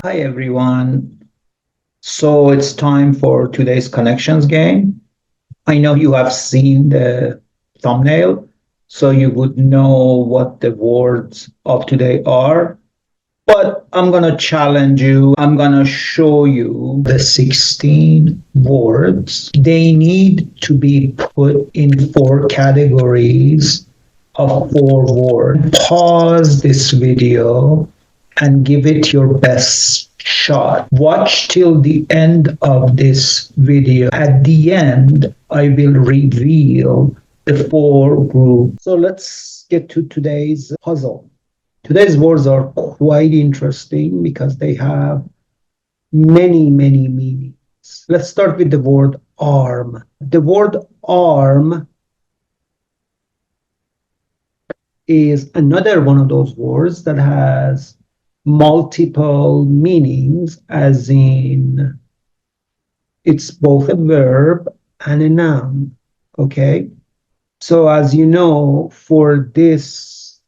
Hi everyone. So it's time for today's connections game. I know you have seen the thumbnail, so you would know what the words of today are. But I'm going to challenge you. I'm going to show you the 16 words. They need to be put in four categories of four words. Pause this video and give it your best shot. Watch till the end of this video. At the end, I will reveal the four groups. So let's get to today's puzzle. Today's words are quite interesting because they have many meanings. Let's start with the word arm. The word arm is another one of those words that has multiple meanings, as in it's both a verb and a noun. Okay. So, as you know, for this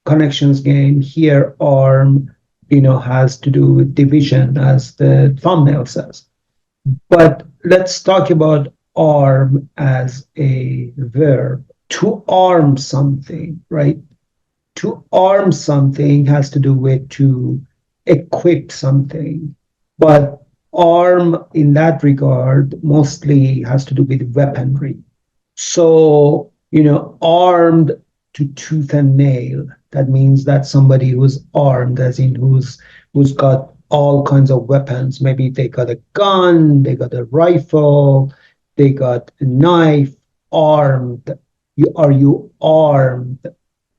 connections game here, arm, has to do with division, as the thumbnail says. But let's talk about arm as a verb. To arm something, right? To arm something has to do with to equip something. But arm in that regard mostly has to do with weaponry. So, armed to tooth and nail, that means that somebody who's armed, as in who's got all kinds of weapons. Maybe they got a gun, they got a rifle, they got a knife, armed. Are you armed?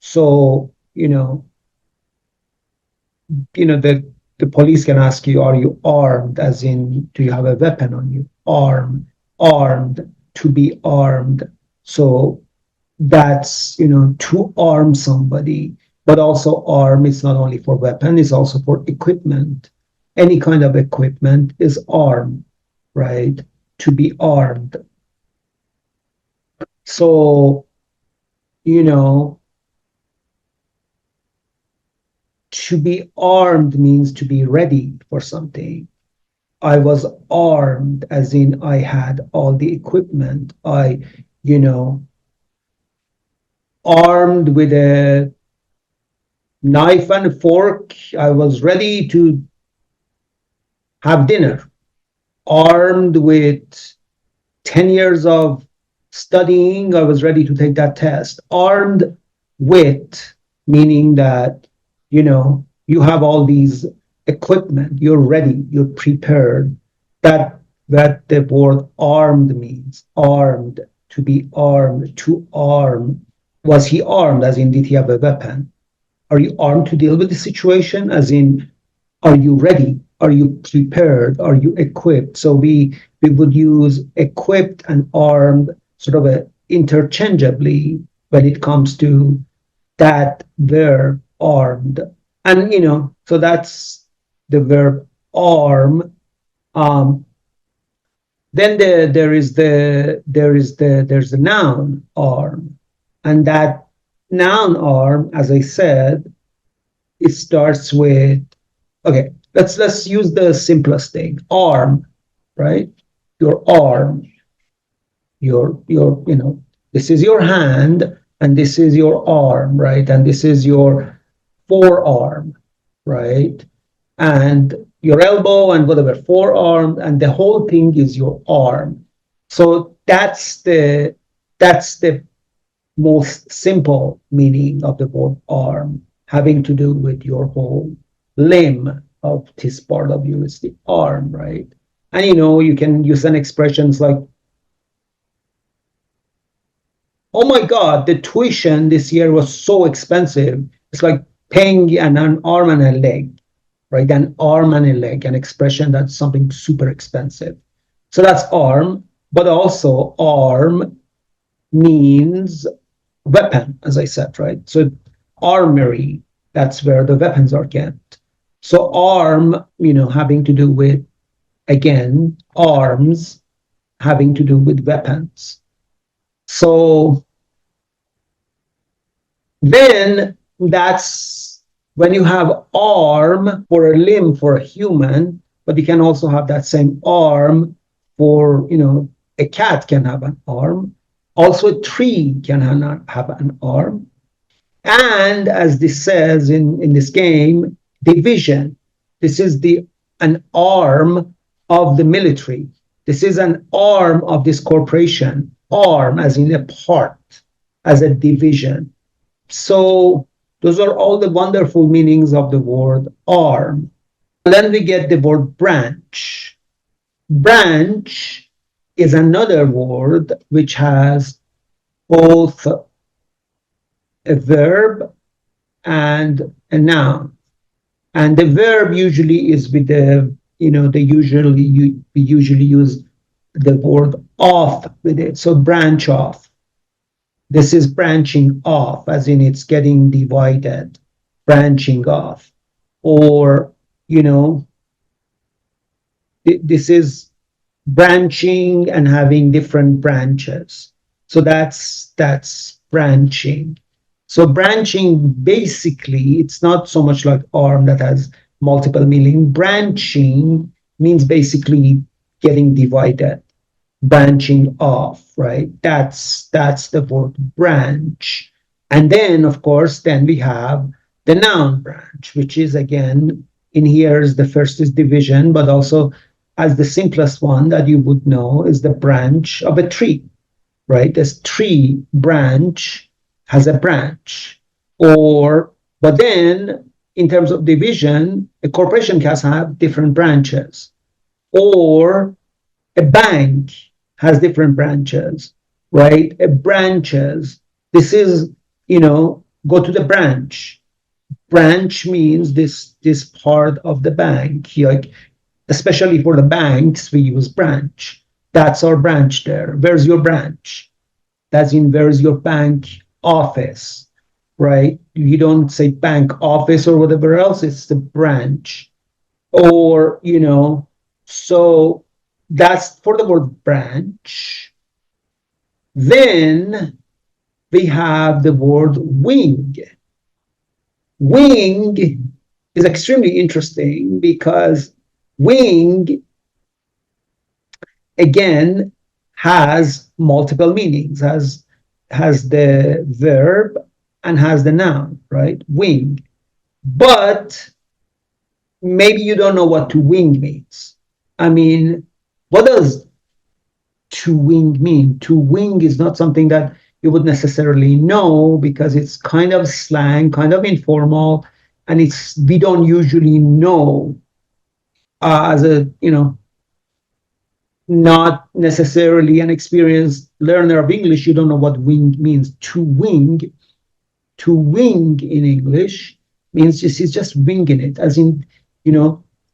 So, the police can ask you, are you armed? As in, do you have a weapon on you? Armed, to be armed. So that's, to arm somebody. But also arm is not only for weapon, it's also for equipment. Any kind of equipment is arm, right? To be armed. So, you know, to be armed means to be ready for something. I was armed, as in I had all the equipment. You know, armed with a knife and a fork. I was ready to have dinner. Armed with 10 years of studying, I was ready to take that test. Armed with, meaning that, you have all these equipment, you're ready, you're prepared. That the word armed means. Armed, to be armed, to arm. Was he armed, as in did he have a weapon? Are you armed to deal with the situation? As in, are you ready? Are you prepared? Are you equipped? So we would use equipped and armed sort of interchangeably when it comes to that verb armed. And so that's the verb arm. Um, then there's the noun arm, and that noun arm, as I said, it starts with, okay, let's use the simplest thing. Arm, right? Your arm, your this is your hand and this is your arm, right? And this is your forearm, right? And your elbow and whatever, forearm, and the whole thing is your arm. So that's the most simple meaning of the word arm, having to do with your whole limb of this part of you is the arm, right? And you can use an expressions like, oh my God, the tuition this year was so expensive. It's like paying an arm and a leg, right? An arm and a leg, an expression that's something super expensive. So that's arm, but also arm means weapon, as I said, right? So armory, that's where the weapons are kept. So arm, having to do with, again, arms, having to do with weapons. So then that's When you have arm for a limb for a human, but you can also have that same arm for, a cat can have an arm. Also, a tree can have an arm. And as this says in this game, division. This is an arm of the military. This is an arm of this corporation. Arm as in a part, as a division. So those are all the wonderful meanings of the word arm. Then we get the word branch. Branch is another word which has both a verb and a noun. And the verb usually is with we usually use the word off with it. So branch off. This is branching off, as in it's getting divided, branching off. Or, you know, this is branching and having different branches. So that's branching. So branching, basically, it's not so much like arm that has multiple meaning. Branching means basically getting divided, branching off, right? That's the word branch. And then, of course, then we have the noun branch, which is again in here is the first is division, but also as the simplest one that you would know is the branch of a tree, right? This tree branch has a branch. Or, but then in terms of division, a corporation can have different branches. Or a bank has different branches, right? A branches. This is, go to the branch. Branch means this part of the bank. Like, especially for the banks, we use branch. That's our branch there. Where's your branch? That's in where's your bank office, right? You don't say bank office or whatever else, it's the branch. Or, so that's for the word branch. Then we have the word wing. Wing is extremely interesting because wing, again, has multiple meanings, has the verb and has the noun, right? Wing. But maybe you don't know what to wing means. I mean, what does to wing mean? To wing is not something that you would necessarily know because it's kind of slang, kind of informal, and we don't usually know as a not necessarily an experienced learner of English, you don't know what wing means. To wing in English means it's just winging it, as in,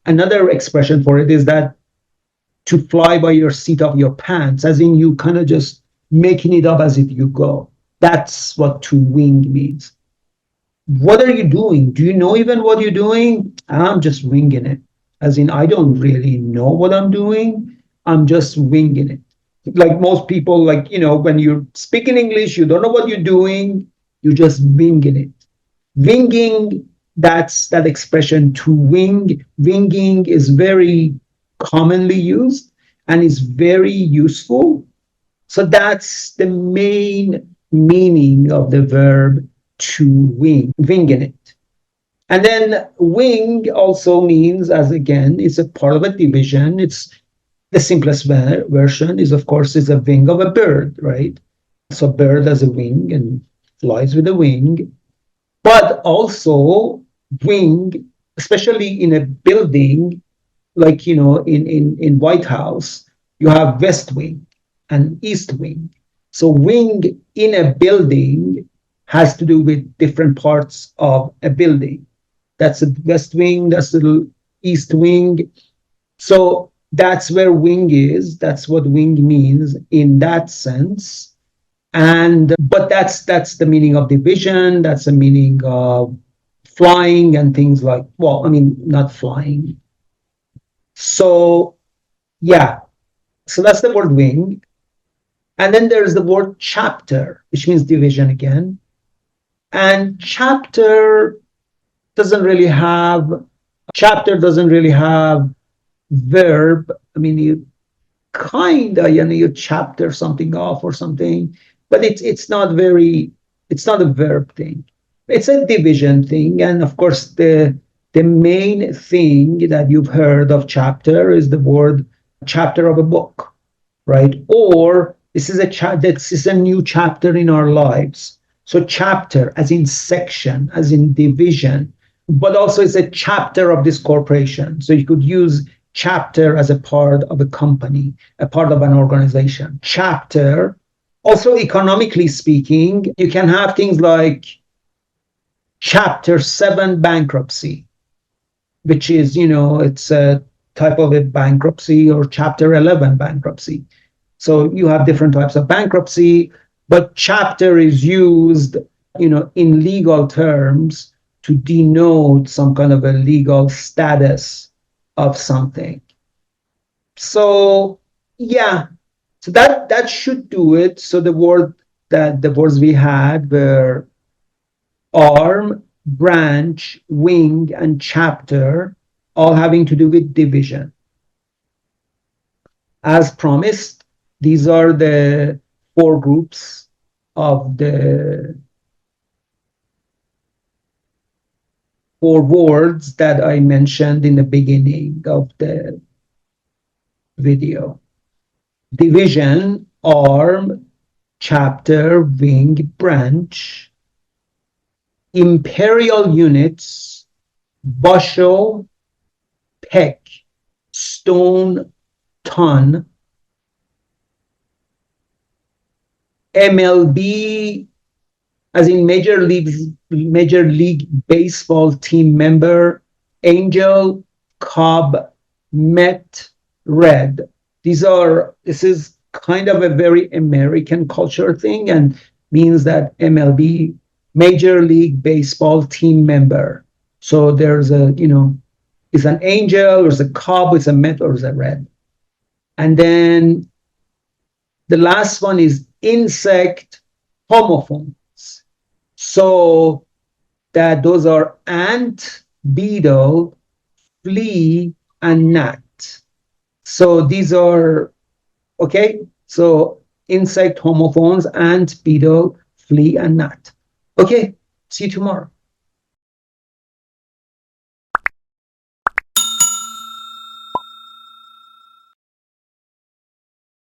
another expression for it is that to fly by your seat of your pants, as in you kind of just making it up as if you go. That's what to wing means. What are you doing? Do you know even what you're doing? I'm just winging it. As in, I don't really know what I'm doing. I'm just winging it. Like most people, when you're speaking English, you don't know what you're doing. You're just winging it. Winging, that's that expression to wing. Winging is very commonly used and is very useful. So that's the main meaning of the verb to wing, winging it. And then wing also means, as again, it's a part of a division. It's the simplest version is, of course, is a wing of a bird, right? So a bird has a wing and flies with a wing. But also wing, especially in a building, like, in White House, you have West Wing and East Wing. So wing in a building has to do with different parts of a building. That's the West Wing, that's the East Wing. So that's where wing is. That's what wing means in that sense. And but that's the meaning of division. That's the meaning of flying and things like, well, I mean, not flying. So yeah, so that's the word wing. And then there's the word chapter, which means division again. And chapter doesn't really have chapter doesn't really have verb. I mean, you kind of, you chapter something off or something, but it's not a verb thing. It's a division thing. And of course, the main thing that you've heard of chapter is the word chapter of a book, right? Or this is a new chapter in our lives. So chapter as in section, as in division, but also it's a chapter of this corporation. So you could use chapter as a part of a company, a part of an organization. Chapter, also economically speaking, you can have things like chapter 7 bankruptcy, which is, it's a type of a bankruptcy, or chapter 11 bankruptcy. So you have different types of bankruptcy, but chapter is used, in legal terms to denote some kind of a legal status of something. So yeah, so that should do it. So the words we had were arm, branch, wing, and chapter, all having to do with division. As promised, these are the four groups of the four words that I mentioned in the beginning of the video. Division, arm, chapter, wing, branch, imperial units, bushel, peck, stone, ton, MLB, as in Major League Baseball team member, Angel, Cobb, Met, Red. This is kind of a very American culture thing, and means that MLB, Major League Baseball team member. So there's it's an angel, or it's a Cobb, it's a Met, or it's a Red. And then the last one is insect homophones. So that those are ant, beetle, flea, and gnat. So these are, okay. So insect homophones, ant, beetle, flea, and gnat. Okay. See you tomorrow.